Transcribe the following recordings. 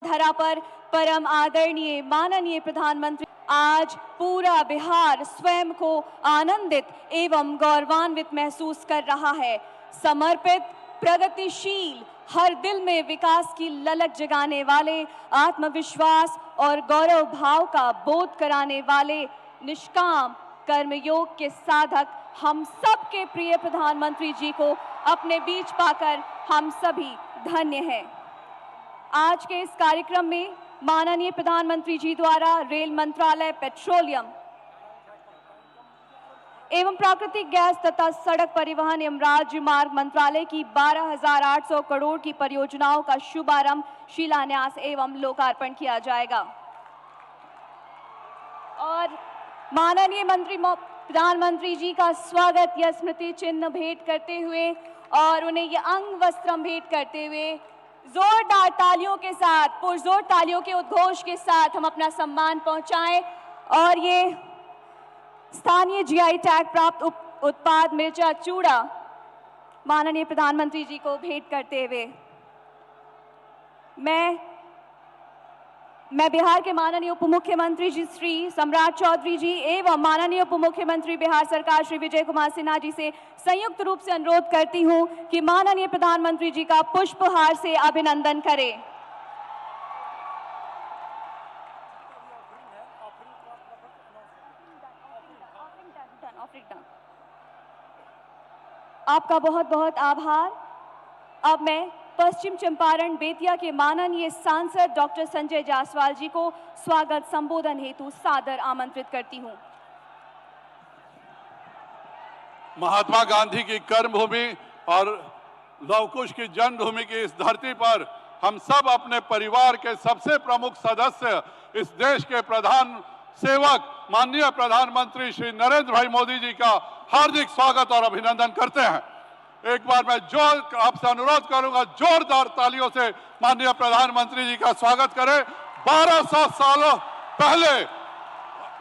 धरा पर परम आदरणीय माननीय प्रधानमंत्री, आज पूरा बिहार स्वयं को आनंदित एवं गौरवान्वित महसूस कर रहा है। समर्पित, प्रगतिशील, हर दिल में विकास की ललक जगाने वाले, आत्मविश्वास और गौरव भाव का बोध कराने वाले, निष्काम कर्मयोग के साधक हम सबके प्रिय प्रधानमंत्री जी को अपने बीच पाकर हम सभी धन्य हैं। आज के इस कार्यक्रम में माननीय प्रधानमंत्री जी द्वारा रेल मंत्रालय, पेट्रोलियम एवं प्राकृतिक गैस तथा सड़क परिवहन एवं राजमार्ग मंत्रालय की 12,800 करोड़ की परियोजनाओं का शुभारंभ, शिलान्यास एवं लोकार्पण किया जाएगा। और माननीय प्रधानमंत्री जी का स्वागत या स्मृति चिन्ह भेंट करते हुए और उन्हें ये अंग वस्त्रम भेंट करते हुए जोरदार तालियों के साथ, पुरजोर तालियों के उद्घोष के साथ हम अपना सम्मान पहुंचाएं और ये स्थानीय जीआई टैग प्राप्त उत्पाद मिर्चा चूड़ा माननीय प्रधानमंत्री जी को भेंट करते हुए मैं बिहार के माननीय उप मुख्यमंत्री जी श्री सम्राट चौधरी जी एवं माननीय उप मुख्यमंत्री बिहार सरकार श्री विजय कुमार सिन्हा जी से संयुक्त रूप से अनुरोध करती हूं कि माननीय प्रधानमंत्री जी का पुष्पहार से अभिनंदन करें। आपका बहुत बहुत आभार। अब मैं पश्चिम चंपारण बेतिया के माननीय सांसद डॉक्टर संजय जायसवाल जी को स्वागत संबोधन हेतु सादर आमंत्रित करती हूं। महात्मा गांधी की कर्मभूमि और लवकुश की जन्मभूमि की इस धरती पर हम सब अपने परिवार के सबसे प्रमुख सदस्य, इस देश के प्रधान सेवक माननीय प्रधानमंत्री श्री नरेंद्र भाई मोदी जी का हार्दिक स्वागत और अभिनंदन करते हैं। एक बार मैं आपसे अनुरोध करूंगा, जोरदार तालियों से माननीय प्रधानमंत्री जी का स्वागत करें। 1200 सालों पहले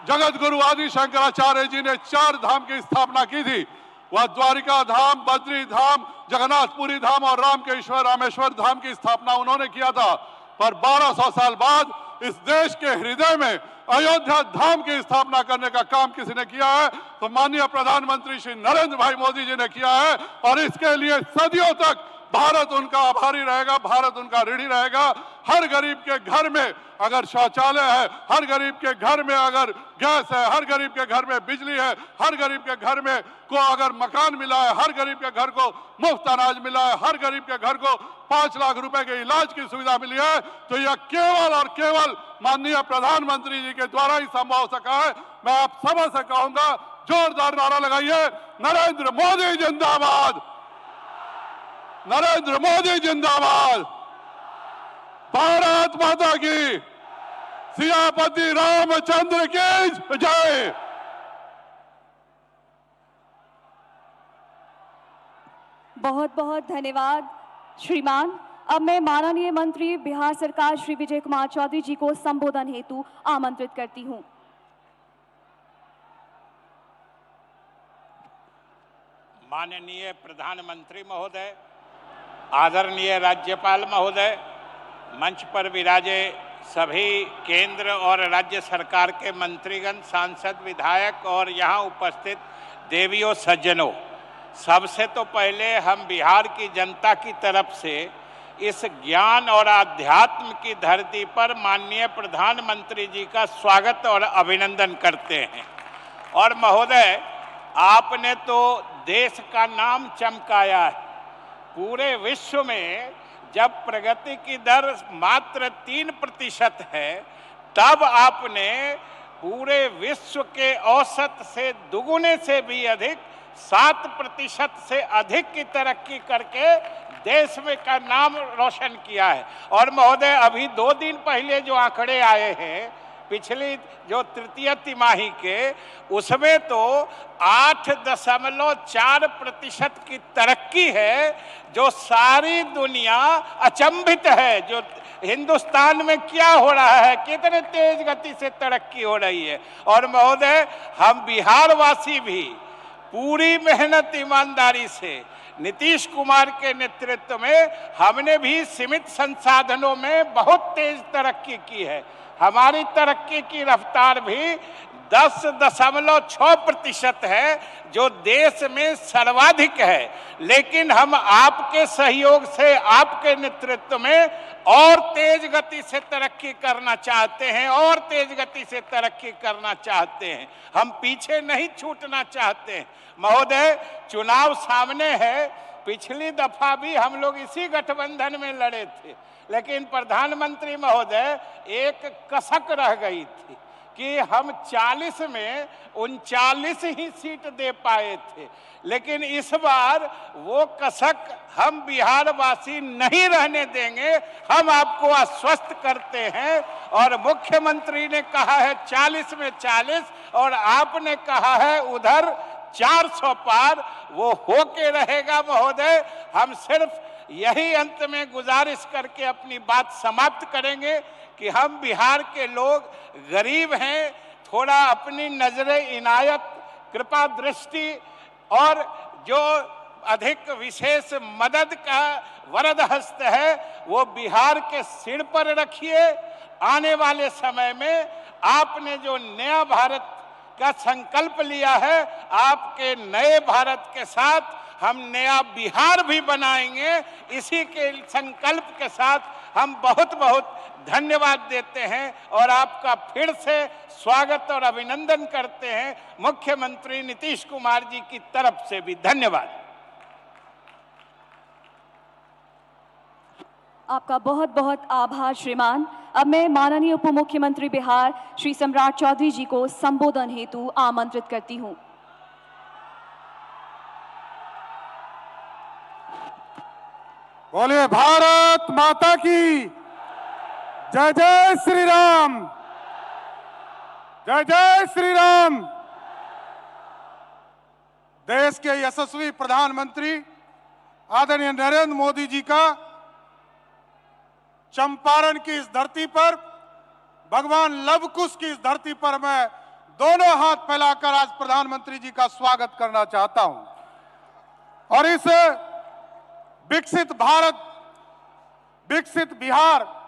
जगत गुरु आदि शंकराचार्य जी ने 4 धाम की स्थापना की थी। वह द्वारिका धाम, बद्री धाम, जगन्नाथपुरी धाम और रामेश्वर धाम की स्थापना उन्होंने किया था। पर 1200 साल बाद इस देश के हृदय में अयोध्या धाम की स्थापना करने का काम किसी ने किया है तो माननीय प्रधानमंत्री श्री नरेंद्र भाई मोदी जी ने किया है। और इसके लिए सदियों तक भारत उनका आभारी रहेगा, भारत उनका ऋणी रहेगा। हर गरीब के घर में अगर शौचालय है, हर गरीब के घर में अगर गैस है, हर गरीब के घर में बिजली है, हर गरीब के घर में को अगर मकान मिला है, हर गरीब के घर को मुफ्त अनाज मिला है, हर गरीब के घर को 5 लाख रुपए के इलाज की सुविधा मिली है, तो यह केवल और केवल माननीय प्रधानमंत्री जी के द्वारा ही संभव हो सका है। मैं आप सब से कहूंगा, जोरदार नारा लगाइए, नरेंद्र मोदी जिंदाबाद, नरेंद्र मोदी जिंदाबाद, भारत माता की, सियापति रामचंद्र की जय। बहुत बहुत धन्यवाद श्रीमान। अब मैं माननीय मंत्री बिहार सरकार श्री विजय कुमार चौधरी जी को संबोधन हेतु आमंत्रित करती हूं। माननीय प्रधानमंत्री महोदय, आदरणीय राज्यपाल महोदय, मंच पर विराजे सभी केंद्र और राज्य सरकार के मंत्रीगण, सांसद, विधायक और यहाँ उपस्थित देवियों सज्जनों, सबसे तो पहले हम बिहार की जनता की तरफ से इस ज्ञान और आध्यात्म की धरती पर माननीय प्रधानमंत्री जी का स्वागत और अभिनंदन करते हैं। और महोदय, आपने तो देश का नाम चमकाया है। पूरे विश्व में जब प्रगति की दर मात्र 3% है, तब आपने पूरे विश्व के औसत से दुगुने से भी अधिक 7% से अधिक की तरक्की करके देश में का नाम रोशन किया है। और महोदय, अभी 2 दिन पहले जो आंकड़े आए हैं पिछली जो तृतीय तिमाही के, उसमें तो 8.4% की तरक्की है, जो सारी दुनिया अचंभित है। जो हिंदुस्तान में क्या हो रहा है, कितने तेज गति से तरक्की हो रही है। और महोदय, हम बिहार वासी भी पूरी मेहनत ईमानदारी से नीतीश कुमार के नेतृत्व में हमने भी सीमित संसाधनों में बहुत तेज तरक्की की है। हमारी तरक्की की रफ्तार भी 10.6% है, जो देश में सर्वाधिक है। लेकिन हम आपके सहयोग से, आपके नेतृत्व में और तेज गति से तरक्की करना चाहते हैं, और तेज गति से तरक्की करना चाहते हैं। हम पीछे नहीं छूटना चाहते हैं। महोदय, चुनाव सामने है। पिछली दफा भी हम लोग इसी गठबंधन में लड़े थे, लेकिन प्रधानमंत्री महोदय एक कसक रह गई थी कि हम 40 में 39 ही सीट दे पाए थे। लेकिन इस बार वो कसक हम बिहार वासी नहीं रहने देंगे। हम आपको आश्वस्त करते हैं, और मुख्यमंत्री ने कहा है 40 में 40, और आपने कहा है उधर 400 पार, वो होके रहेगा महोदय। हम सिर्फ यही अंत में गुजारिश करके अपनी बात समाप्त करेंगे कि हम बिहार के लोग गरीब हैं, थोड़ा अपनी नजरे इनायत, कृपा दृष्टि और जो अधिक विशेष मदद का वरद हस्त है वो बिहार के सिर पर रखिए। आने वाले समय में आपने जो नया भारत का संकल्प लिया है, आपके नए भारत के साथ हम नया बिहार भी बनाएंगे। इसी के संकल्प के साथ हम बहुत बहुत धन्यवाद देते हैं और आपका फिर से स्वागत और अभिनंदन करते हैं। मुख्यमंत्री नीतीश कुमार जी की तरफ से भी धन्यवाद। आपका बहुत बहुत आभार श्रीमान। अब मैं माननीय उप मुख्यमंत्री बिहार श्री सम्राट चौधरी जी को संबोधन हेतु आमंत्रित करती हूं। बोलिए भारत माता की जय। जय श्री राम, जय जय श्री राम। देश के यशस्वी प्रधानमंत्री आदरणीय नरेंद्र मोदी जी का चंपारण की इस धरती पर, भगवान लव कुश की इस धरती पर मैं दोनों हाथ फैलाकर आज प्रधानमंत्री जी का स्वागत करना चाहता हूं। और इस विकसित भारत, विकसित बिहार,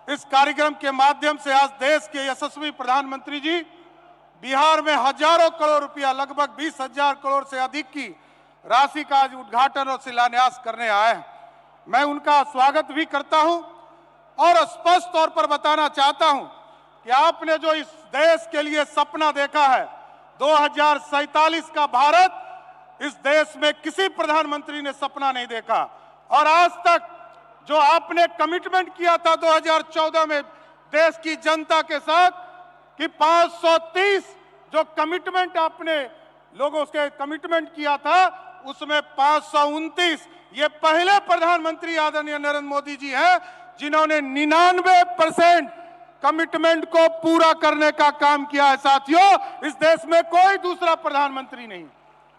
इस कार्यक्रम के माध्यम से आज देश के यशस्वी प्रधानमंत्री जी बिहार में हजारों करोड़ रुपया, लगभग 20,000 करोड़ से अधिक की राशि का आज उद्घाटन और शिलान्यास करने आए हैं। मैं उनका स्वागत भी करता हूं और स्पष्ट तौर पर बताना चाहता हूं कि आपने जो इस देश के लिए सपना देखा है 2047 का भारत, इस देश में किसी प्रधानमंत्री ने सपना नहीं देखा। और आज तक जो आपने कमिटमेंट किया था 2014 में देश की जनता के साथ कि 530 जो कमिटमेंट आपने लोगों से कमिटमेंट किया था, उसमें 529 ये पहले प्रधानमंत्री आदरणीय नरेंद्र मोदी जी हैं जिन्होंने 99% कमिटमेंट को पूरा करने का काम किया है। साथियों, इस देश में कोई दूसरा प्रधानमंत्री नहीं।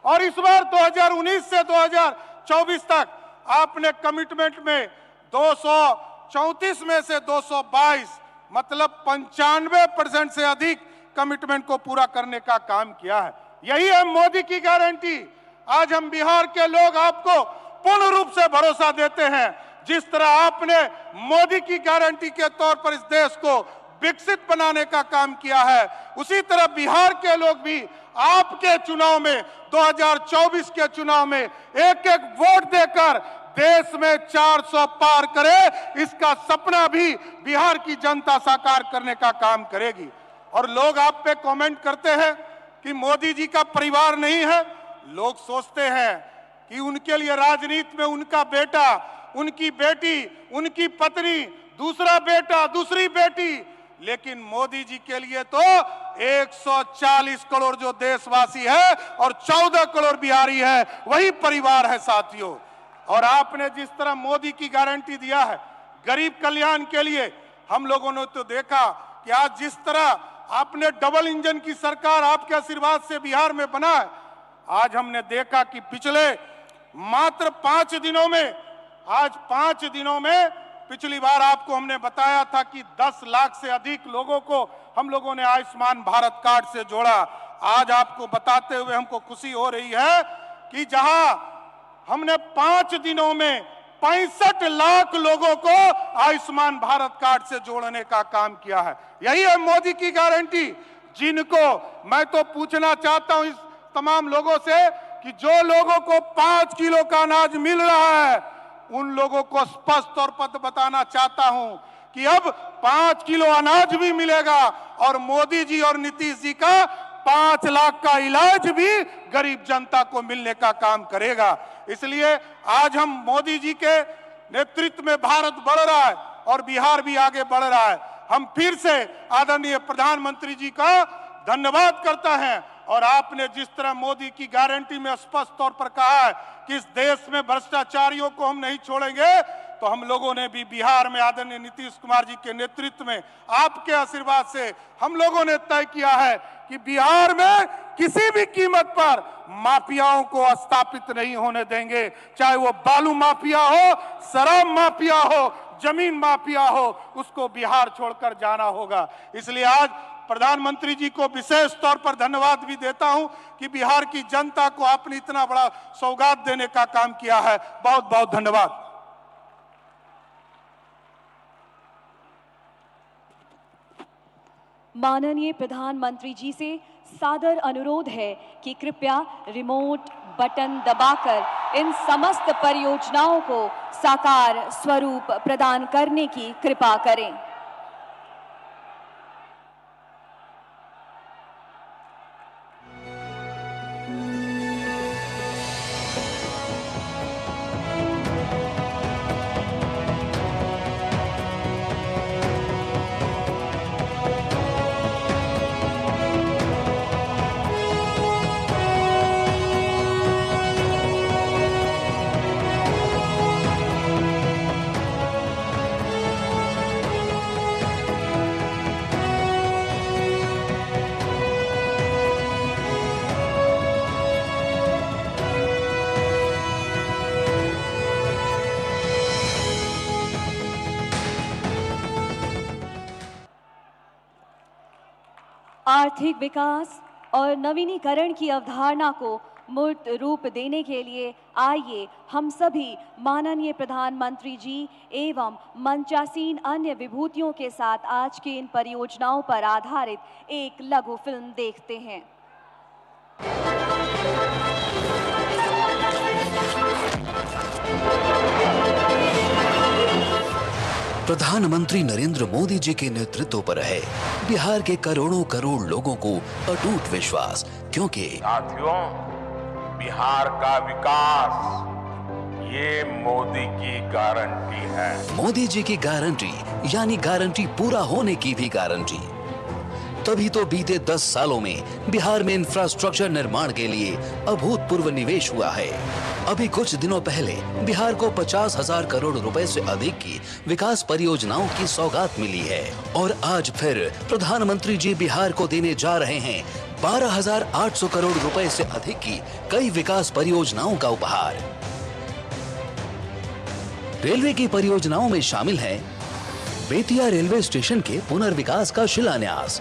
और इस बार 2019 से 2024 तक आपने कमिटमेंट में 234 में से 222 मतलब 95% से अधिक कमिटमेंट को पूरा करने का काम किया है। यही है मोदी की गारंटी। आज हम बिहार के लोग आपको पूर्ण रूप से भरोसा देते हैं। जिस तरह आपने मोदी की गारंटी के तौर पर इस देश को विकसित बनाने का काम किया है, उसी तरह बिहार के लोग भी आपके चुनाव में, 2024 के चुनाव में एक एक वोट देकर देश में 400 पार करे, इसका सपना भी बिहार की जनता साकार करने का काम करेगी। और लोग आप पे कमेंट करते हैं कि मोदी जी का परिवार नहीं है। लोग सोचते हैं कि उनके लिए राजनीति में उनका बेटा, उनकी बेटी, उनकी पत्नी, दूसरा बेटा, दूसरी बेटी, लेकिन मोदी जी के लिए तो 140 करोड़ जो देशवासी है और 14 करोड़ बिहारी है, वही परिवार है साथियों। और आपने जिस तरह मोदी की गारंटी दिया है गरीब कल्याण के लिए, हम लोगों ने तो देखा कि आज जिस तरह आपने डबल इंजन की सरकार आपके आशीर्वाद से बिहार में बना है। आज हमने देखा कि पिछले मात्र 5 दिनों में, आज 5 दिनों में, पिछली बार आपको हमने बताया था कि 10 लाख से अधिक लोगों को हम लोगों ने आयुष्मान भारत कार्ड से जोड़ा। आज आपको बताते हुए हमको खुशी हो रही है कि जहां हमने 5 दिनों में 65 लाख लोगों को आयुष्मान भारत कार्ड से जोड़ने का काम किया है। यही है मोदी की गारंटी। जिनको मैं तो पूछना चाहता हूं इस तमाम लोगों से कि जो लोगों को 5 किलो का अनाज मिल रहा है, उन लोगों को स्पष्ट तौर पर बताना चाहता हूं कि अब 5 किलो अनाज भी मिलेगा और मोदी जी और नीतीश जी का 5 लाख का इलाज भी गरीब जनता को मिलने का काम करेगा। इसलिए आज हम मोदी जी के नेतृत्व में भारत बढ़ रहा है और बिहार भी आगे बढ़ रहा है। हम फिर से आदरणीय प्रधानमंत्री जी का धन्यवाद करता है। और आपने जिस तरह मोदी की गारंटी में स्पष्ट तौर पर कहा है कि इस देश में भ्रष्टाचारियों को हम नहीं छोड़ेंगे, तो हम लोगों ने भी बिहार में आदरणीय नीतीश कुमार जी के नेतृत्व में आपके आशीर्वाद से हम लोगों ने तय किया है कि बिहार में किसी भी कीमत पर माफियाओं को स्थापित नहीं होने देंगे। चाहे वो बालू माफिया हो, शराब माफिया हो, जमीन माफिया हो, उसको बिहार छोड़कर जाना होगा। इसलिए आज प्रधानमंत्री जी को विशेष तौर पर धन्यवाद भी देता हूं कि बिहार की जनता को आपने इतना बड़ा सौगात देने का काम किया है। बहुत बहुत धन्यवाद। माननीय प्रधानमंत्री जी से सादर अनुरोध है कि कृपया रिमोट बटन दबाकर इन समस्त परियोजनाओं को साकार स्वरूप प्रदान करने की कृपा करें। आर्थिक विकास और नवीनीकरण की अवधारणा को मूर्त रूप देने के लिए आइए हम सभी माननीय प्रधानमंत्री जी एवं मंचासीन अन्य विभूतियों के साथ आज की इन परियोजनाओं पर आधारित एक लघु फिल्म देखते हैं। प्रधानमंत्री नरेंद्र मोदी जी के नेतृत्व पर है बिहार के करोड़ों करोड़ लोगों को अटूट विश्वास, क्योंकि साथियों, बिहार का विकास ये मोदी की गारंटी है। मोदी जी की गारंटी यानी गारंटी पूरा होने की भी गारंटी। तभी तो बीते 10 सालों में बिहार में इंफ्रास्ट्रक्चर निर्माण के लिए अभूतपूर्व निवेश हुआ है। अभी कुछ दिनों पहले बिहार को 50,000 करोड़ रुपए से अधिक की विकास परियोजनाओं की सौगात मिली है और आज फिर प्रधानमंत्री जी बिहार को देने जा रहे हैं 12,800 करोड़ रुपए से अधिक की कई विकास परियोजनाओं का उपहार। रेलवे की परियोजनाओं में शामिल है बेतिया रेलवे स्टेशन के पुनर्विकास का शिलान्यास।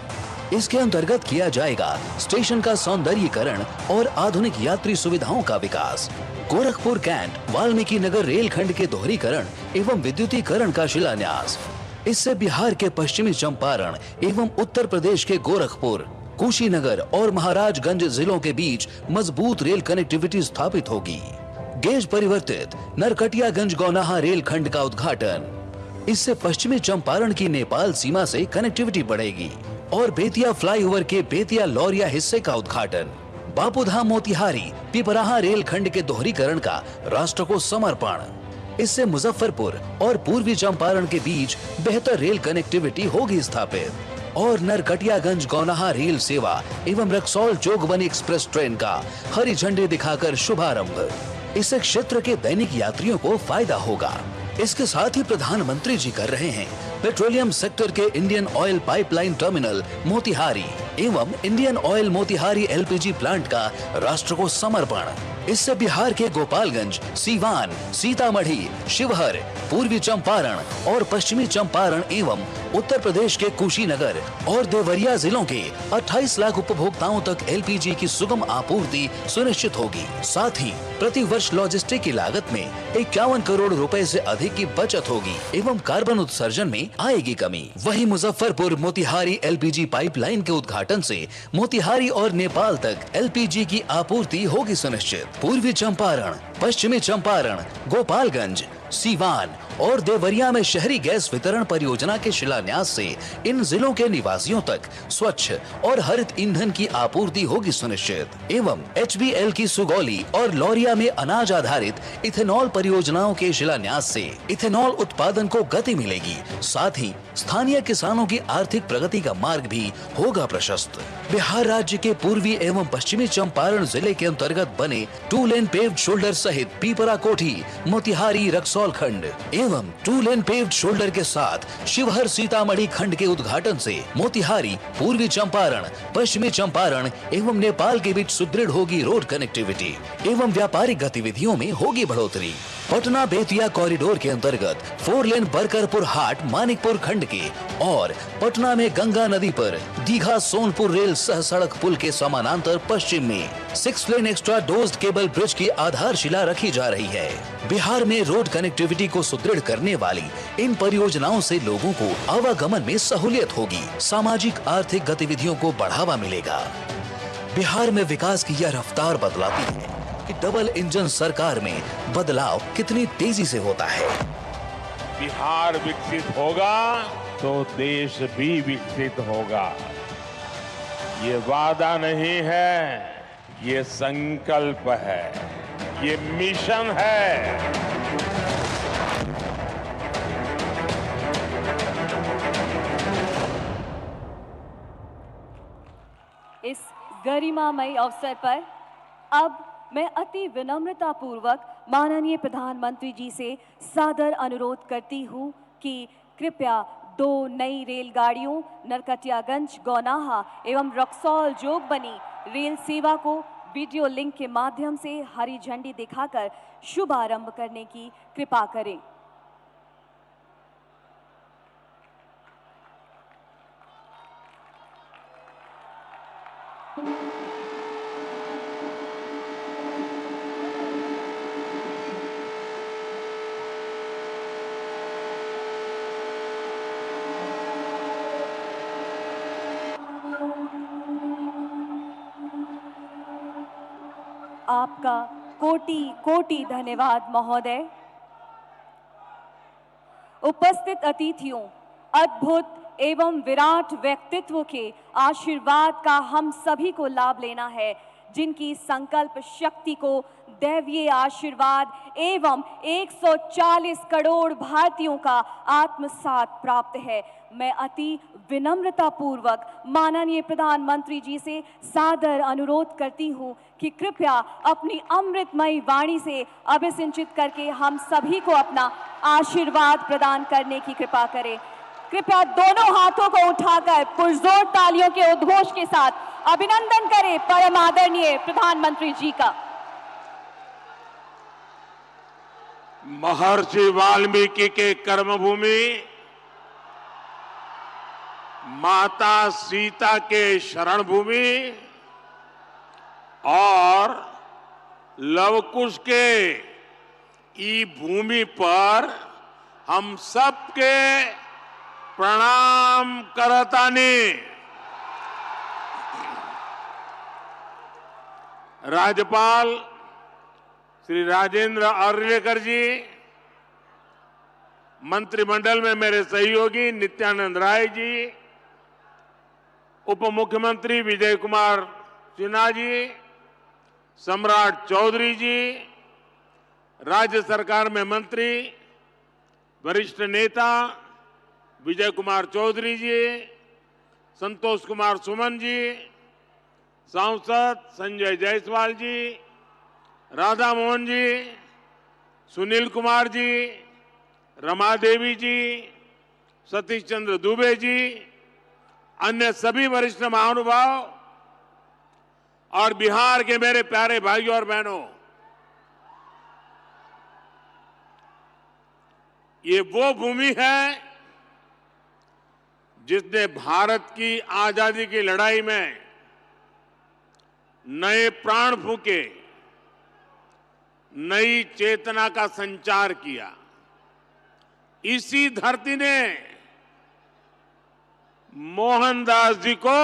इसके अंतर्गत किया जाएगा स्टेशन का सौंदर्यीकरण और आधुनिक यात्री सुविधाओं का विकास। गोरखपुर कैंट वाल्मीकि नगर रेलखंड के दोहरीकरण एवं विद्युतीकरण का शिलान्यास। इससे बिहार के पश्चिमी चंपारण एवं उत्तर प्रदेश के गोरखपुर, कुशीनगर और महाराजगंज जिलों के बीच मजबूत रेल कनेक्टिविटी स्थापित होगी। गेज परिवर्तित नरकटियागंज गौनाहा रेलखंड का उद्घाटन। इससे पश्चिमी चंपारण की नेपाल सीमा से कनेक्टिविटी बढ़ेगी और बेतिया फ्लाईओवर के बेतिया लौरिया हिस्से का उद्घाटन। बापूधाम मोतिहारी पिपराहा रेलखंड के दोहरीकरण का राष्ट्र को समर्पण। इससे मुजफ्फरपुर और पूर्वी चंपारण के बीच बेहतर रेल कनेक्टिविटी होगी स्थापित और नरकटियागंज गौनाहा रेल सेवा एवं रक्सौल जोगबनी एक्सप्रेस ट्रेन का हरी झंडी दिखाकर शुभारंभ। इससे क्षेत्र के दैनिक यात्रियों को फायदा होगा। इसके साथ ही प्रधानमंत्री जी कर रहे हैं पेट्रोलियम सेक्टर के Indian oil pipeline terminal Motihari. एवं Indian oil Motihari LPG plant का राष्ट्र को समर्पण। इससे बिहार के गोपालगंज, सीवान, सीतामढ़ी, शिवहर, पूर्वी चंपारण और पश्चिमी चंपारण एवं उत्तर प्रदेश के कुशीनगर और देवरिया जिलों के 28 लाख उपभोक्ताओं तक एलपीजी की सुगम आपूर्ति सुनिश्चित होगी। साथ ही प्रति वर्ष लॉजिस्टिक की लागत में 51 करोड़ रुपए से अधिक की बचत होगी एवं कार्बन उत्सर्जन में आएगी कमी। वहीं मुजफ्फरपुर मोतिहारी एलपीजी पाइपलाइन के उद्घाटन से मोतिहारी और नेपाल तक एलपीजी की आपूर्ति होगी सुनिश्चित। पूर्वी चंपारण, पश्चिमी चंपारण, गोपालगंज, सीवान और देवरिया में शहरी गैस वितरण परियोजना के शिलान्यास से इन जिलों के निवासियों तक स्वच्छ और हरित ईंधन की आपूर्ति होगी सुनिश्चित। एवं एचबीएल की सुगौली और लौरिया में अनाज आधारित इथेनॉल परियोजनाओं के शिलान्यास से इथेनॉल उत्पादन को गति मिलेगी। साथ ही स्थानीय किसानों की आर्थिक प्रगति का मार्ग भी होगा प्रशस्त। बिहार राज्य के पूर्वी एवं पश्चिमी चंपारण जिले के अंतर्गत बने 2 लेन पेव्ड शोल्डर सहित पीपरा कोठी, मोतिहारी, रक्सौल खंड एवं 2 लेन पेव्ड शोल्डर के साथ शिवहर सीतामढ़ी खंड के उद्घाटन से मोतिहारी, पूर्वी चंपारण, पश्चिमी चंपारण एवं नेपाल के बीच सुदृढ़ होगी रोड कनेक्टिविटी एवं व्यापारिक गतिविधियों में होगी बढ़ोतरी। पटना बेतिया कॉरिडोर के अंतर्गत 4 लेन बरकरपुर हाट मानिकपुर खंड के और पटना में गंगा नदी पर दीघा सोनपुर रेल सह सड़क पुल के समानांतर पश्चिम में 6 लेन एक्स्ट्रा डोज्ड केबल ब्रिज की आधारशिला रखी जा रही है। बिहार में रोड कनेक्टिविटी को सुदृढ़ करने वाली इन परियोजनाओं से लोगों को आवागमन में सहूलियत होगी, सामाजिक आर्थिक गतिविधियों को बढ़ावा मिलेगा। बिहार में विकास की यह रफ्तार बतलाती है कि डबल इंजन सरकार में बदलाव कितनी तेजी से होता है। बिहार विकसित होगा तो देश भी विकसित होगा। ये वादा नहीं है, ये संकल्प है, ये मिशन है। इस गरिमामय अवसर पर अब मैं अति विनम्रता पूर्वक माननीय प्रधानमंत्री जी से सादर अनुरोध करती हूँ कि कृपया 2 नई रेलगाड़ियों नरकटियागंज गौनाहा एवं रक्सौल जोगबनी रेल सेवा को वीडियो लिंक के माध्यम से हरी झंडी दिखाकर शुभारंभ करने की कृपा करें। आपका कोटि कोटि धन्यवाद महोदय। उपस्थित अतिथियों, अद्भुत एवं विराट व्यक्तित्व के आशीर्वाद का हम सभी को लाभ लेना है, जिनकी संकल्प शक्ति को दैवीय आशीर्वाद एवं 140 करोड़ भारतीयों का आत्मसात प्राप्त है। मैं अति विनम्रता पूर्वक माननीय प्रधानमंत्री जी से सादर अनुरोध करती हूं कि कृपया अपनी अमृतमयी वाणी से अभिसिंचित करके हम सभी को अपना आशीर्वाद प्रदान करने की कृपा करें। कृपया दोनों हाथों को उठाकर पुरजोर तालियों के उद्घोष के साथ अभिनंदन करें परम आदरणीय प्रधानमंत्री जी का। महर्षि वाल्मीकि के कर्मभूमि, माता सीता के शरण भूमि और लवकुश के ई भूमि पर हम सबके प्रणाम करतानी। राज्यपाल श्री राजेंद्र अर्लेकर जी, मंत्रिमंडल में मेरे सहयोगी नित्यानंद राय जी, उप मुख्यमंत्री विजय कुमार सिन्हा जी, सम्राट चौधरी जी, राज्य सरकार में मंत्री वरिष्ठ नेता विजय कुमार चौधरी जी, संतोष कुमार सुमन जी, सांसद संजय जायसवाल जी, राधा मोहन जी, सुनील कुमार जी, रमा देवी जी, सतीश चंद्र दुबे जी, अन्य सभी वरिष्ठ महानुभाव और बिहार के मेरे प्यारे भाइयों और बहनों, ये वो भूमि है जिसने भारत की आजादी की लड़ाई में नए प्राण फूंके, नई चेतना का संचार किया। इसी धरती ने मोहनदास जी को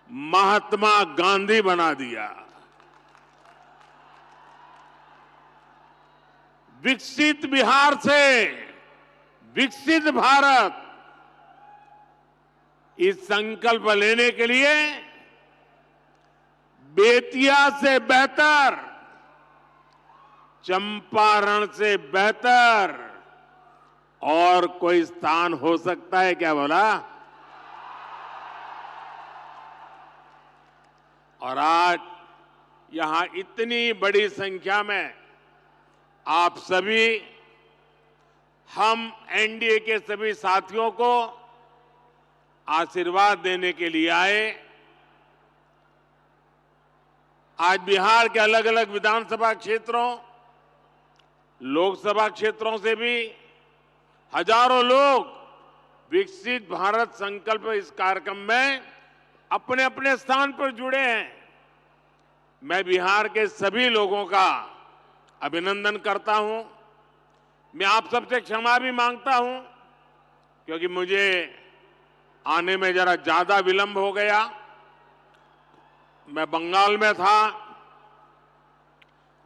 महात्मा गांधी बना दिया। विकसित बिहार से विकसित भारत, इस संकल्प लेने के लिए बेतिया से बेहतर, चंपारण से बेहतर और कोई स्थान हो सकता है क्या बोला? और आज यहां इतनी बड़ी संख्या में आप सभी, हम एनडीए के सभी साथियों को आशीर्वाद देने के लिए आए। आज बिहार के अलग अलग विधानसभा क्षेत्रों, लोकसभा क्षेत्रों से भी हजारों लोग विकसित भारत संकल्प इस कार्यक्रम में अपने अपने स्थान पर जुड़े हैं। मैं बिहार के सभी लोगों का अभिनंदन करता हूं। मैं आप सबसे क्षमा भी मांगता हूं क्योंकि मुझे आने में जरा ज्यादा विलंब हो गया। मैं बंगाल में था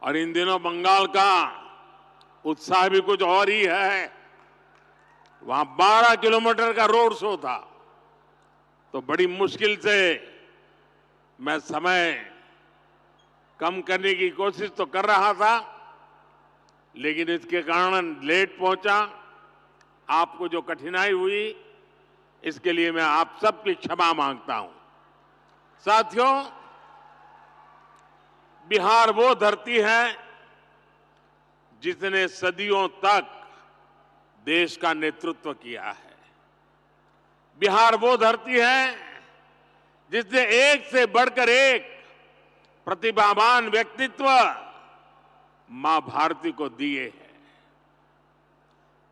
और इन दिनों बंगाल का उत्साह भी कुछ और ही है। वहां 12 किलोमीटर का रोड शो था, तो बड़ी मुश्किल से मैं समय कम करने की कोशिश तो कर रहा था, लेकिन इसके कारण लेट पहुंचा। आपको जो कठिनाई हुई, इसके लिए मैं आप सबकी क्षमा मांगता हूं। साथियों, बिहार वो धरती है जिसने सदियों तक देश का नेतृत्व किया है। बिहार वो धरती है जिसने एक से बढ़कर एक प्रतिभावान व्यक्तित्व मां भारती को दिए हैं।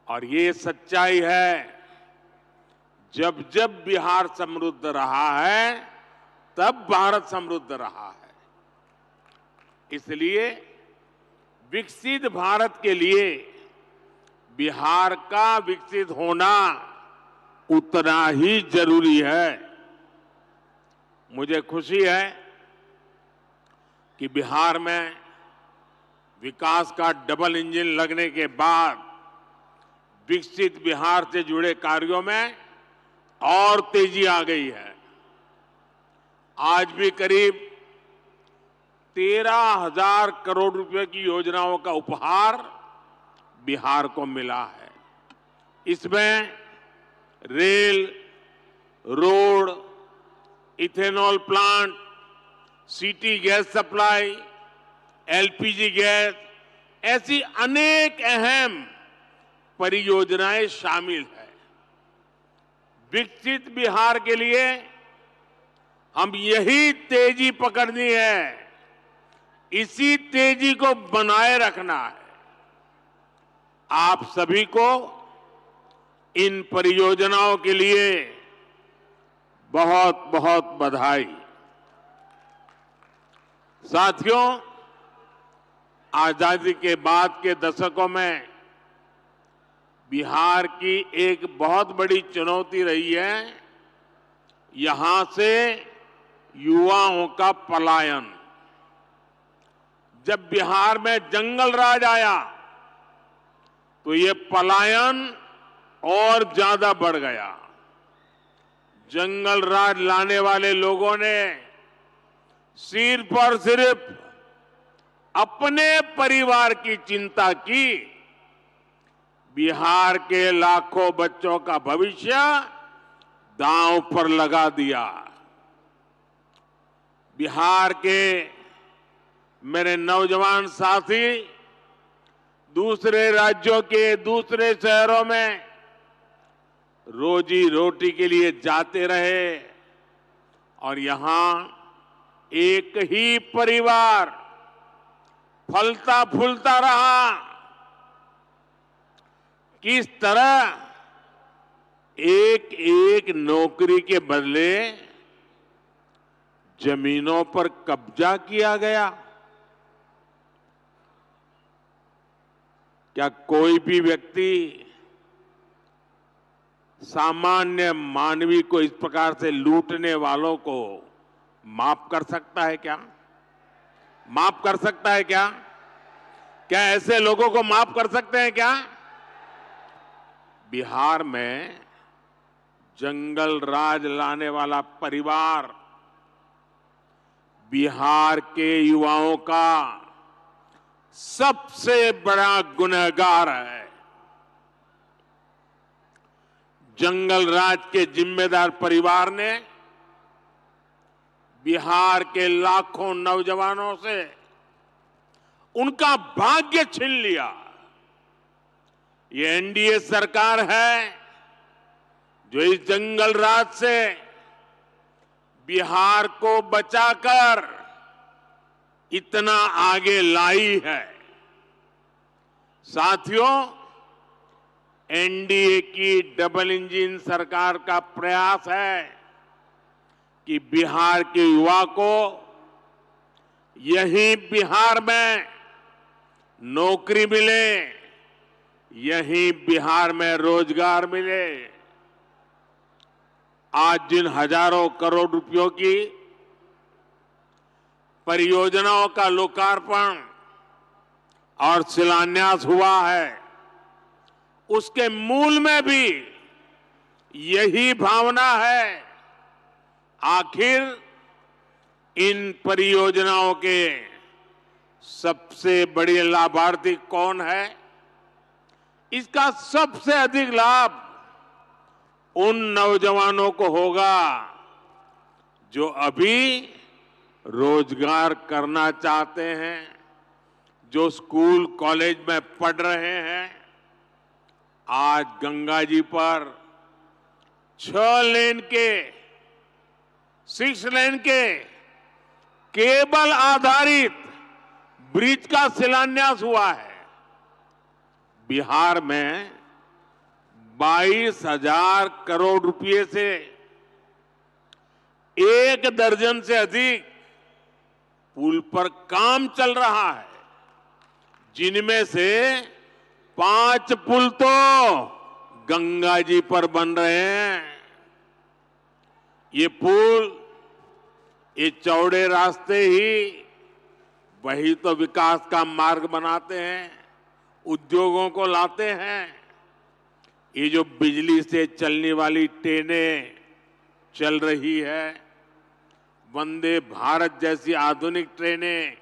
और ये सच्चाई है, जब जब बिहार समृद्ध रहा है, तब भारत समृद्ध रहा है। इसलिए विकसित भारत के लिए बिहार का विकसित होना उतना ही जरूरी है। मुझे खुशी है कि बिहार में विकास का डबल इंजन लगने के बाद विकसित बिहार से जुड़े कार्यों में और तेजी आ गई है। आज भी करीब 13,000 करोड़ रुपए की योजनाओं का उपहार बिहार को मिला है। इसमें rail, road, ethanol plant, city gas supply, LPG gas, ऐसी अनेक अहम परियोजनाएं शामिल है। विकसित बिहार के लिए हम यही तेजी पकड़नी है, इसी तेजी को बनाए रखना है। आप सभी को इन परियोजनाओं के लिए बहुत बहुत बधाई। साथियों, आजादी के बाद के दशकों में बिहार की एक बहुत बड़ी चुनौती रही है, यहां से युवाओं का पलायन। जब बिहार में जंगल राज आया तो ये पलायन और ज्यादा बढ़ गया। जंगल राज लाने वाले लोगों ने सिर्फ और सिर्फ अपने परिवार की चिंता की, बिहार के लाखों बच्चों का भविष्य दांव पर लगा दिया। बिहार के मेरे नौजवान साथी दूसरे राज्यों के दूसरे शहरों में रोजी रोटी के लिए जाते रहे और यहां एक ही परिवार फलता फूलता रहा। किस तरह एक एक नौकरी के बदले जमीनों पर कब्जा किया गया। क्या कोई भी व्यक्ति सामान्य मानवी को इस प्रकार से लूटने वालों को माफ कर सकता है क्या? माफ कर सकता है क्या? क्या ऐसे लोगों को माफ कर सकते हैं क्या? बिहार में जंगल राज लाने वाला परिवार बिहार के युवाओं का सबसे बड़ा गुनहगार है। जंगल राज के जिम्मेदार परिवार ने बिहार के लाखों नौजवानों से उनका भाग्य छीन लिया। ये एनडीए सरकार है जो इस जंगल राज से बिहार को बचाकर इतना आगे लाई है। साथियों, एनडीए की डबल इंजन सरकार का प्रयास है कि बिहार के युवा को यहीं बिहार में नौकरी मिले, यहीं बिहार में रोजगार मिले। आज जिन हजारों करोड़ रुपयों की परियोजनाओं का लोकार्पण और शिलान्यास हुआ है, उसके मूल में भी यही भावना है। आखिर इन परियोजनाओं के सबसे बड़े लाभार्थी कौन है? इसका सबसे अधिक लाभ उन नौजवानों को होगा जो अभी रोजगार करना चाहते हैं, जो स्कूल कॉलेज में पढ़ रहे हैं। आज गंगा जी पर 6 लेन के केबल आधारित ब्रिज का शिलान्यास हुआ है। बिहार में 22,000 करोड़ रुपए से 1 दर्जन से अधिक पुल पर काम चल रहा है, जिनमें से 5 पुल तो गंगा जी पर बन रहे हैं। ये पुल, ये चौड़े रास्ते ही वही तो विकास का मार्ग बनाते हैं, उद्योगों को लाते हैं। ये जो बिजली से चलने वाली ट्रेनें चल रही है, वंदे भारत जैसी आधुनिक ट्रेनें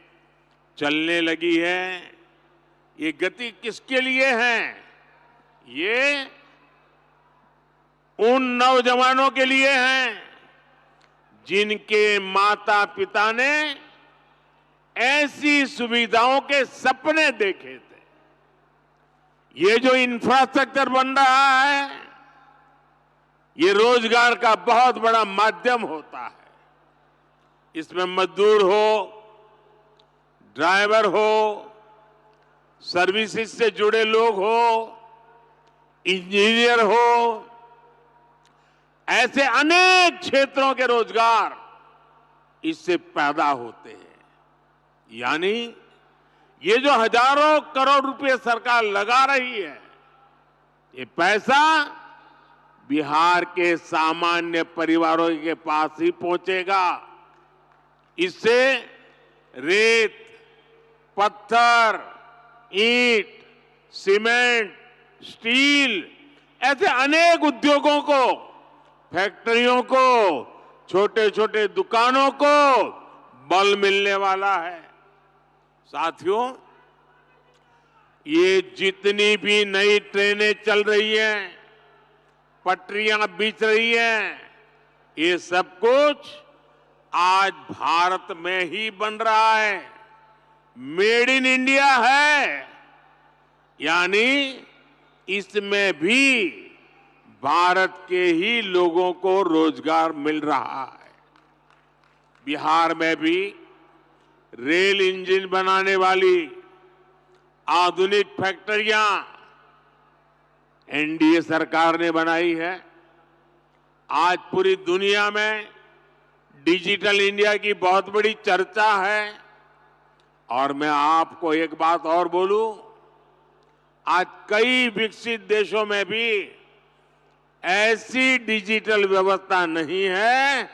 चलने लगी है, ये गति किसके लिए है? ये उन नौजवानों के लिए हैं जिनके माता पिता ने ऐसी सुविधाओं के सपने देखे थे। ये जो इंफ्रास्ट्रक्चर बन रहा है, ये रोजगार का बहुत बड़ा माध्यम होता है। इसमें मजदूर हो, ड्राइवर हो, सर्विसेज से जुड़े लोग हो, इंजीनियर हो, ऐसे अनेक क्षेत्रों के रोजगार इससे पैदा होते हैं। यानी ये जो हजारों करोड़ रुपए सरकार लगा रही है, ये पैसा बिहार के सामान्य परिवारों के पास ही पहुंचेगा। इससे रेत, पत्थर, ईंट, सीमेंट, स्टील ऐसे अनेक उद्योगों को, फैक्ट्रियों को, छोटे छोटे दुकानों को बल मिलने वाला है। साथियों, ये जितनी भी नई ट्रेनें चल रही हैं, पटरियां बिछ रही हैं, ये सब कुछ आज भारत में ही बन रहा है। मेड इन इंडिया है, यानी इसमें भी भारत के ही लोगों को रोजगार मिल रहा है। बिहार में भी रेल इंजन बनाने वाली आधुनिक फैक्ट्रियां एनडीए सरकार ने बनाई है। आज पूरी दुनिया में डिजिटल इंडिया की बहुत बड़ी चर्चा है। और मैं आपको एक बात और बोलूं, आज कई विकसित देशों में भी ऐसी डिजिटल व्यवस्था नहीं है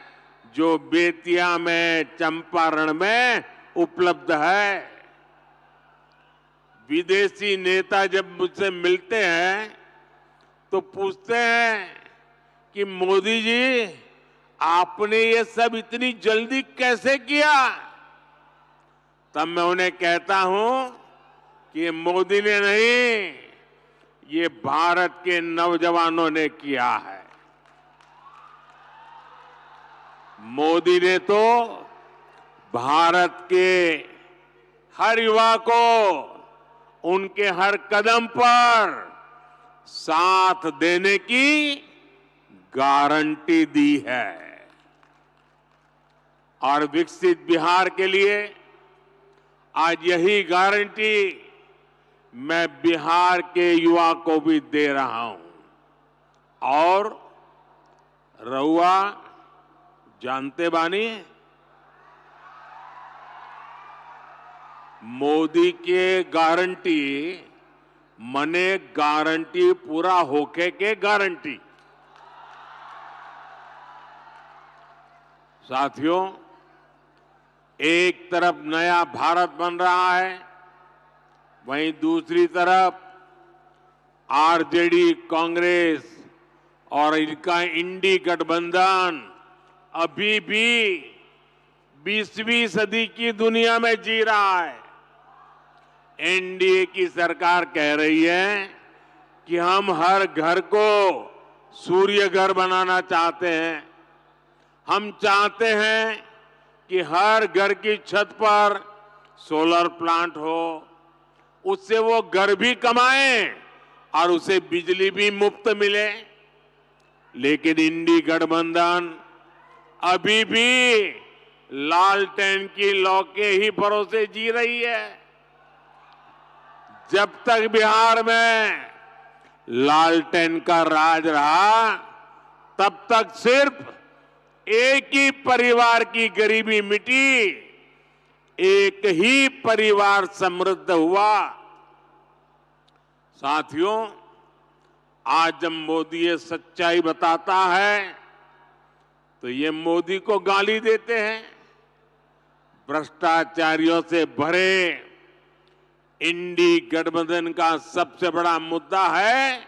जो बेतिया में, चंपारण में उपलब्ध है। विदेशी नेता जब मुझसे मिलते हैं तो पूछते हैं कि मोदी जी, आपने ये सब इतनी जल्दी कैसे किया? तब मैं उन्हें कहता हूं कि ये मोदी ने नहीं, ये भारत के नौजवानों ने किया है। मोदी ने तो भारत के हर युवा को उनके हर कदम पर साथ देने की गारंटी दी है। और विकसित बिहार के लिए आज यही गारंटी मैं बिहार के युवा को भी दे रहा हूं। और रउआ जानते बानी, मोदी के गारंटी मने गारंटी पूरा होके के गारंटी। साथियों, एक तरफ नया भारत बन रहा है, वहीं दूसरी तरफ आरजेडी, कांग्रेस और इनका इंडी गठबंधन अभी भी 20वीं सदी की दुनिया में जी रहा है। एनडीए की सरकार कह रही है कि हम हर घर को सूर्य घर बनाना चाहते हैं। हम चाहते हैं कि हर घर की छत पर सोलर प्लांट हो, उससे वो घर भी कमाएं और उसे बिजली भी मुफ्त मिले। लेकिन इंडी गठबंधन अभी भी लालटेन की लौ के ही भरोसे जी रही है। जब तक बिहार में लालटेन का राज रहा, तब तक सिर्फ एक ही परिवार की गरीबी मिटी, एक ही परिवार समृद्ध हुआ। साथियों, आज जब मोदी ये सच्चाई बताता है तो ये मोदी को गाली देते हैं। भ्रष्टाचारियों से भरे इंडी गठबंधन का सबसे बड़ा मुद्दा है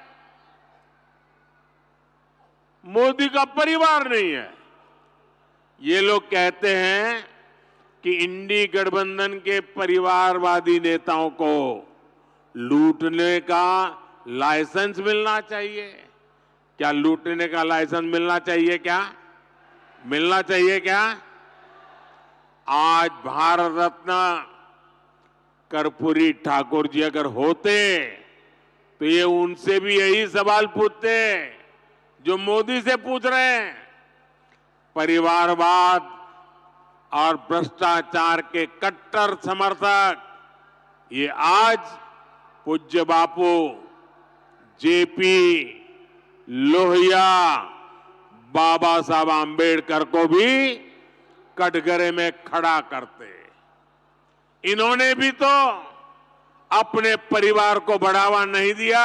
मोदी का परिवार नहीं है। ये लोग कहते हैं कि इंडी गठबंधन के परिवारवादी नेताओं को लूटने का लाइसेंस मिलना चाहिए। क्या लूटने का लाइसेंस मिलना चाहिए? क्या मिलना चाहिए? क्या आज भारत रत्न कर्पूरी ठाकुर जी अगर होते तो ये उनसे भी यही सवाल पूछते जो मोदी से पूछ रहे हैं। परिवारवाद और भ्रष्टाचार के कट्टर समर्थक ये आज पूज्य बापू जेपी लोहिया, बाबा साहब आंबेडकर को भी कटघरे में खड़ा करते। इन्होंने भी तो अपने परिवार को बढ़ावा नहीं दिया,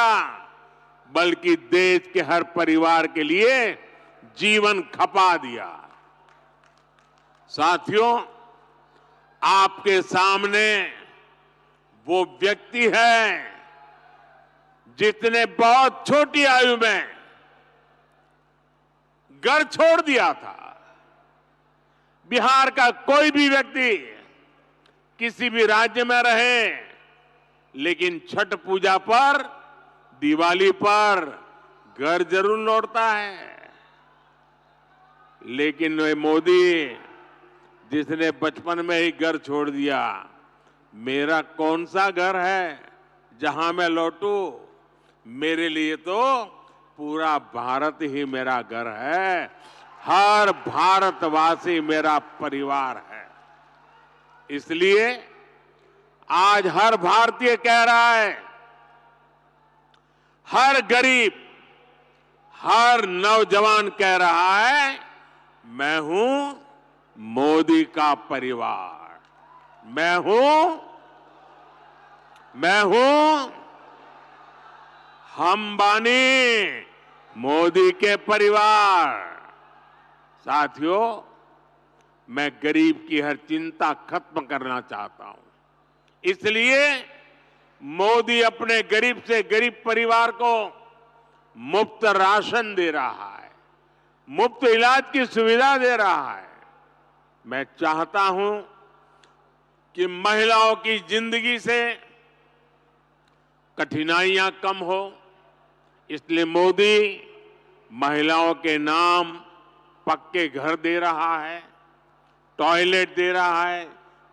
बल्कि देश के हर परिवार के लिए जीवन खपा दिया। साथियों, आपके सामने वो व्यक्ति है जिसने बहुत छोटी आयु में घर छोड़ दिया था। बिहार का कोई भी व्यक्ति किसी भी राज्य में रहे, लेकिन छठ पूजा पर, दिवाली पर घर जरूर लौटता है। लेकिन वे मोदी जिसने बचपन में ही घर छोड़ दिया, मेरा कौन सा घर है जहां मैं लौटूं? मेरे लिए तो पूरा भारत ही मेरा घर है, हर भारतवासी मेरा परिवार है। इसलिए आज हर भारतीय कह रहा है, हर गरीब, हर नौजवान कह रहा है, मैं हूं मोदी का परिवार, मैं हूं हम बानी मोदी के परिवार। साथियों, मैं गरीब की हर चिंता खत्म करना चाहता हूं। इसलिए मोदी अपने गरीब से गरीब परिवार को मुफ्त राशन दे रहा है, मुफ्त इलाज की सुविधा दे रहा है। मैं चाहता हूं कि महिलाओं की जिंदगी से कठिनाइयां कम हो, इसलिए मोदी महिलाओं के नाम पक्के घर दे रहा है, टॉयलेट दे रहा है,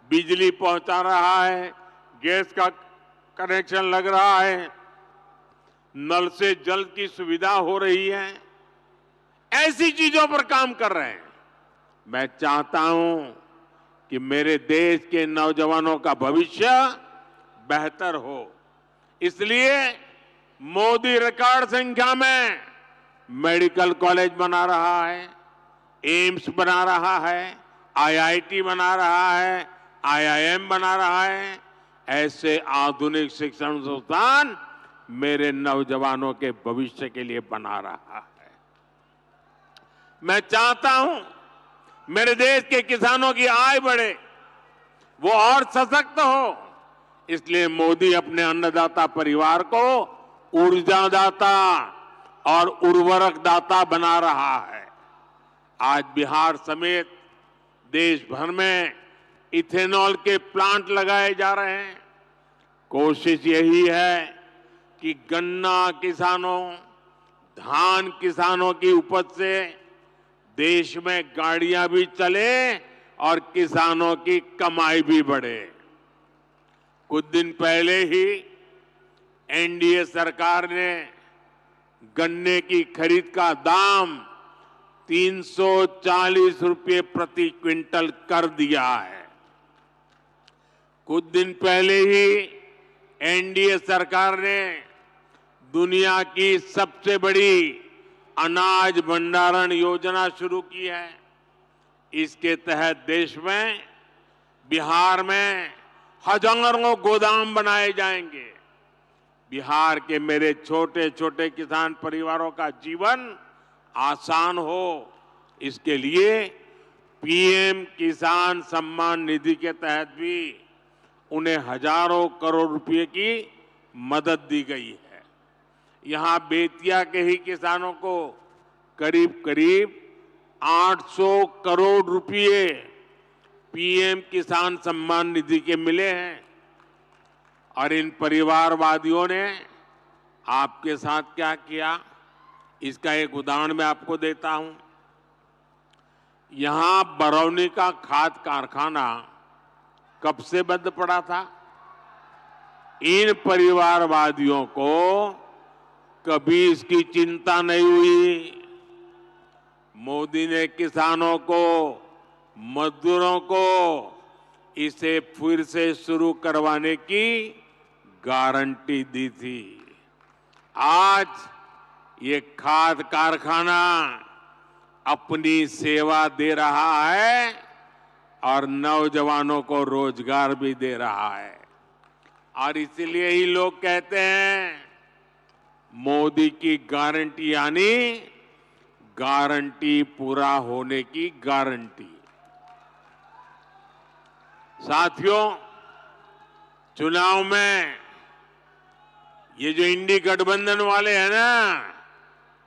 बिजली पहुंचा रहा है, गैस का कनेक्शन लग रहा है, नल से जल की सुविधा हो रही है। ऐसी चीजों पर काम कर रहे हैं। मैं चाहता हूं कि मेरे देश के नौजवानों का भविष्य बेहतर हो। इसलिए मोदी रिकॉर्ड संख्या में मेडिकल कॉलेज बना रहा है, एम्स बना रहा है, आईआईटी बना रहा है, आईआईएम बना रहा है। ऐसे आधुनिक शिक्षण संस्थान मेरे नौजवानों के भविष्य के लिए बना रहा है। मैं चाहता हूं मेरे देश के किसानों की आय बढ़े, वो और सशक्त हो। इसलिए मोदी अपने अन्नदाता परिवार को ऊर्जादाता और उर्वरक दाता बना रहा है। आज बिहार समेत देश भर में इथेनॉल के प्लांट लगाए जा रहे हैं। कोशिश यही है कि गन्ना किसानों, धान किसानों की उपज से देश में गाड़ियां भी चले और किसानों की कमाई भी बढ़े। कुछ दिन पहले ही एनडीए सरकार ने गन्ने की खरीद का दाम 340 रुपये प्रति क्विंटल कर दिया है। कुछ दिन पहले ही एनडीए सरकार ने दुनिया की सबसे बड़ी अनाज भंडारण योजना शुरू की है। इसके तहत देश में, बिहार में हजारों गोदाम बनाए जाएंगे। बिहार के मेरे छोटे छोटे किसान परिवारों का जीवन आसान हो, इसके लिए पीएम किसान सम्मान निधि के तहत भी उन्हें हजारों करोड़ रुपए की मदद दी गई है। यहां बेतिया के ही किसानों को करीब करीब 800 करोड़ रुपए पीएम किसान सम्मान निधि के मिले हैं। और इन परिवारवादियों ने आपके साथ क्या किया, इसका एक उदाहरण मैं आपको देता हूं। यहां बरौनी का खाद कारखाना कब से बंद पड़ा था? इन परिवारवादियों को कभी इसकी चिंता नहीं हुई। मोदी ने किसानों को, मजदूरों को इसे फिर से शुरू करवाने की गारंटी दी थी। आज ये खाद कारखाना अपनी सेवा दे रहा है और नौजवानों को रोजगार भी दे रहा है। और इसलिए ही लोग कहते हैं मोदी की गारंटी यानी गारंटी पूरा होने की गारंटी। साथियों, चुनाव में ये जो इंडी गठबंधन वाले हैं ना,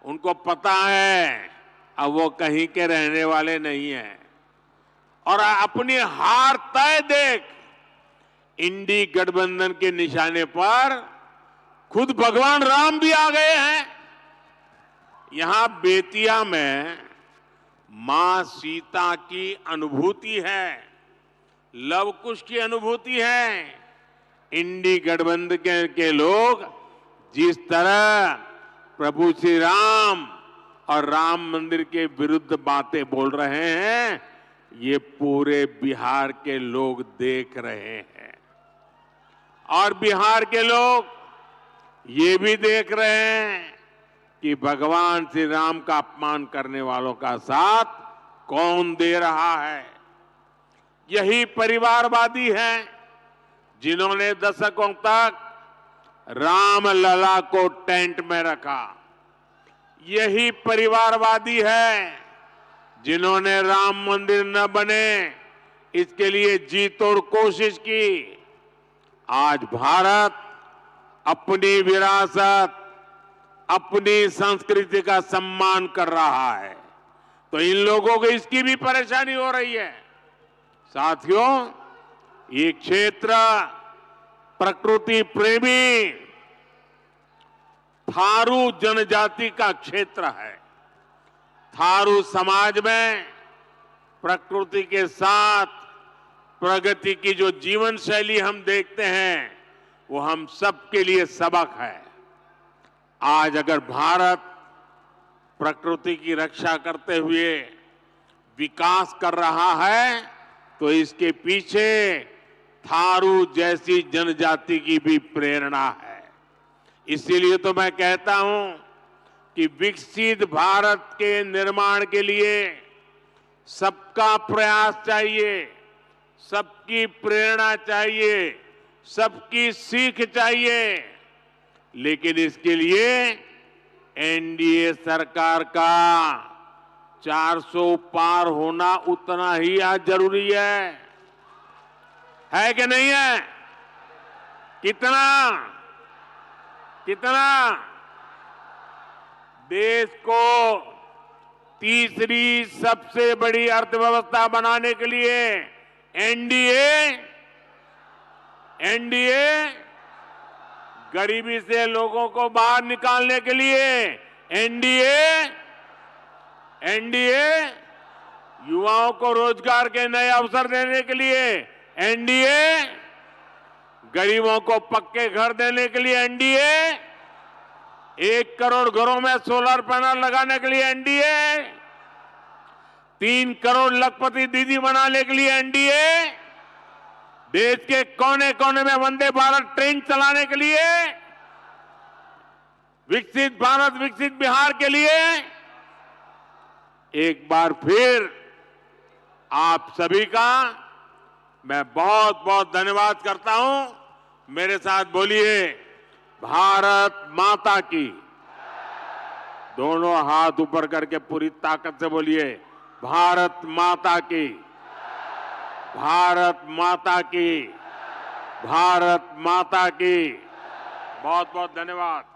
उनको पता है अब वो कहीं के रहने वाले नहीं हैं और अपनी हार तय देख इंडी गठबंधन के निशाने पर खुद भगवान राम भी आ गए हैं। यहां बेतिया में मां सीता की अनुभूति है, लव कुश की अनुभूति है। इंडी गठबंधन के लोग जिस तरह प्रभु श्री राम और राम मंदिर के विरुद्ध बातें बोल रहे हैं, ये पूरे बिहार के लोग देख रहे हैं। और बिहार के लोग ये भी देख रहे हैं कि भगवान श्री राम का अपमान करने वालों का साथ कौन दे रहा है। यही परिवारवादी हैं जिन्होंने दशकों तक राम लला को टेंट में रखा। यही परिवारवादी है जिन्होंने राम मंदिर न बने इसके लिए जी तोड़ कोशिश की। आज भारत अपनी विरासत, अपनी संस्कृति का सम्मान कर रहा है, तो इन लोगों को इसकी भी परेशानी हो रही है। साथियों, ये क्षेत्र प्रकृति प्रेमी थारू जनजाति का क्षेत्र है। थारू समाज में प्रकृति के साथ प्रगति की जो जीवन शैली हम देखते हैं, वो हम सबके लिए सबक है। आज अगर भारत प्रकृति की रक्षा करते हुए विकास कर रहा है, तो इसके पीछे थारू जैसी जनजाति की भी प्रेरणा है। इसीलिए तो मैं कहता हूं कि विकसित भारत के निर्माण के लिए सबका प्रयास चाहिए, सबकी प्रेरणा चाहिए, सबकी सीख चाहिए। लेकिन इसके लिए एनडीए सरकार का 400 पार होना उतना ही आज जरूरी है कि नहीं है? कितना देश को तीसरी सबसे बड़ी अर्थव्यवस्था बनाने के लिए एनडीए गरीबी से लोगों को बाहर निकालने के लिए एनडीए युवाओं को रोजगार के नए अवसर देने के लिए एनडीए गरीबों को पक्के घर देने के लिए एनडीए 1 करोड़ घरों में सोलर पैनल लगाने के लिए एनडीए 3 करोड़ लखपति दीदी बनाने के लिए एनडीए देश के कोने कोने में वंदे भारत ट्रेन चलाने के लिए विकसित भारत विकसित बिहार के लिए एक बार फिर आप सभी का मैं बहुत बहुत धन्यवाद करता हूं। मेरे साथ बोलिए, भारत माता की। दोनों हाथ ऊपर करके पूरी ताकत से बोलिए, भारत माता की, भारत माता की, भारत माता की। बहुत बहुत धन्यवाद।